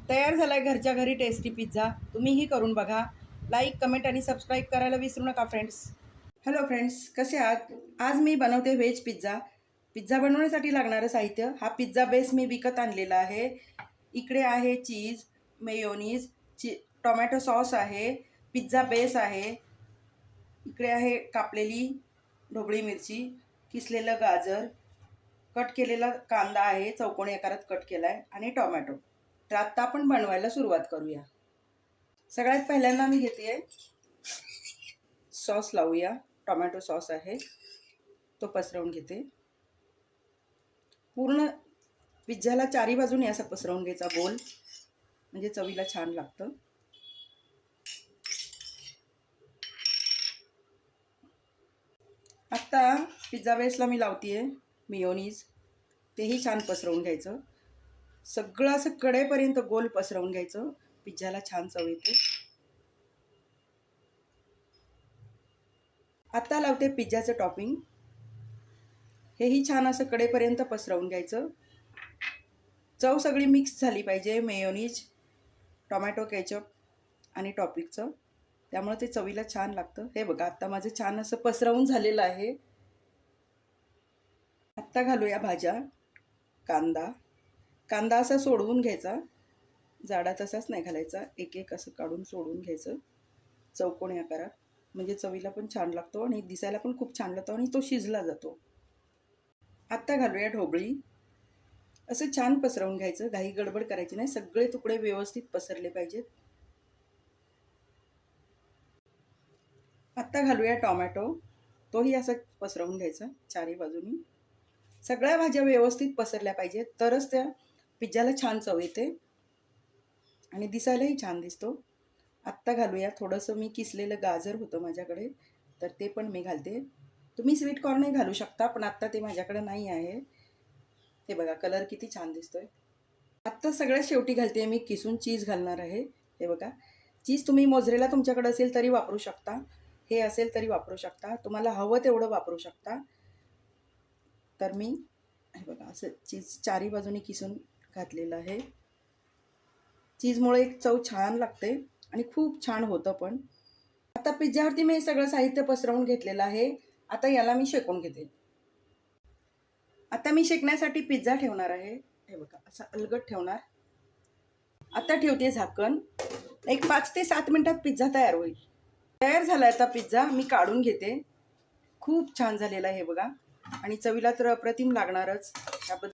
तयार झाला आहे घरच्या घरी टेस्टी पिझ्झा. तुम्हीही करून बघा. लाईक, कमेंट आणि सबस्क्राईब करायला विसरू नका फ्रेंड्स. हॅलो फ्रेंड्स, कसे आहात? आज मी बनवते व्हेज पिझ्झा. पिझ्झा बनवण्यासाठी लागणारं साहित्य, हा पिझ्झा बेस मी विकत आणलेला आहे. इकडे आहे चीज, मेयोनीज, टोमॅटो सॉस आहे, पिझ्झा बेस आहे. इकडे आहे कापलेली ढोबळी मिरची, किसलेलं गाजर, कट केलेला कांदा आहे, चौकोनी आकारात कट केला आहे, आणि टोमॅटो. तर आत्ता आपण बनवायला सुरुवात करूया. सगळ्यात पहिल्यांदा मी घेते सॉस लावूया. टोमॅटो सॉस आहे तो पसरवून घेते. पूर्ण पिझ्झाला चारी बाजूने असा पसरवून घ्यायचा गोल, म्हणजे चवीला छान लागतं. आत्ता पिझ्झा बेसला मी लावते मेयोनीज. तेही छान पसरवून घ्यायचं. सगळं असं कडेपर्यंत गोल पसरवून घ्यायचं. पिझ्झाला छान चव येते. आता लावते पिझ्झाचं टॉपिंग. हेही छान असं कडेपर्यंत पसरवून घ्यायचं. चव सगळी मिक्स झाली पाहिजे, मेयोनीज, टोमॅटो केचप आणि टॉपिंगचं. त्यामुळे ते चवीला छान लागतं. हे बघा, आता माझं छान असं पसरवून झालेलं आहे. आत्ता घालूया भाज्या. कांदा असा सोडवून घ्यायचा, जाडा तसाच नाही घालायचा. एक एक असं काढून सोडून घ्यायचं चौकोनी आकारात, म्हणजे चवीला पण छान लागतो आणि दिसायला पण खूप छान लागतो आणि तो शिजला जातो. आत्ता घालूया ढोबळी. असं छान पसरवून घ्यायचं, घाई गडबड करायची नाही. सगळे तुकडे व्यवस्थित पसरले पाहिजेत. आत्ता घालूया टोमॅटो. तोही असा पसरवून घ्यायचा चारी बाजूनी. सगळ्या भाज्या व्यवस्थित पसरल्या पाहिजेत, तरच त्या पिझ्झाला छान चव येते आणि दिसायलाही छान दिसतो. आत्ता घालूया थोडंसं, मी किसलेलं गाजर होतं माझ्याकडे, तर ते पण मी घालते. तुम्ही स्वीट कॉर्नही घालू शकता, पण आत्ता ते माझ्याकडे नाही आहे. हे बघा, कलर किती छान दिसतोय. आत्ता सगळ्यात शेवटी घालते मी किसून चीज घालणार आहे. हे बघा, चीज तुम्ही मोझरेला तुमच्याकडे असेल तरी वापरू शकता, हे असेल तरी वापरू शकता, तुम्हाला हवं तेवढं वापरू शकता. तर मी हे बघा असं चीज चारी बाजूने किसून घातलेलं आहे. चीजमुळे एक चव छान लागते आणि खूप छान होतं पण. आता पिझ्झावरती मी हे सगळं साहित्य पसरवून घेतलेलं आहे. आता याला मी शेकून घेते. आता मी शेकण्यासाठी पिझ्झा ठेवणार आहे. हे बघा, असा अलगट ठेवणार. आता ठेवते झाकण. एक 5 ते 7 मिनिटात पिझ्झा तयार होईल. तयार झाला आता पिझ्झा. मी काढून घेते. खूप छान झालेला आहे हे बघा, आणि चवीला तर अप्रतिम लागणारच. त्याबद्दल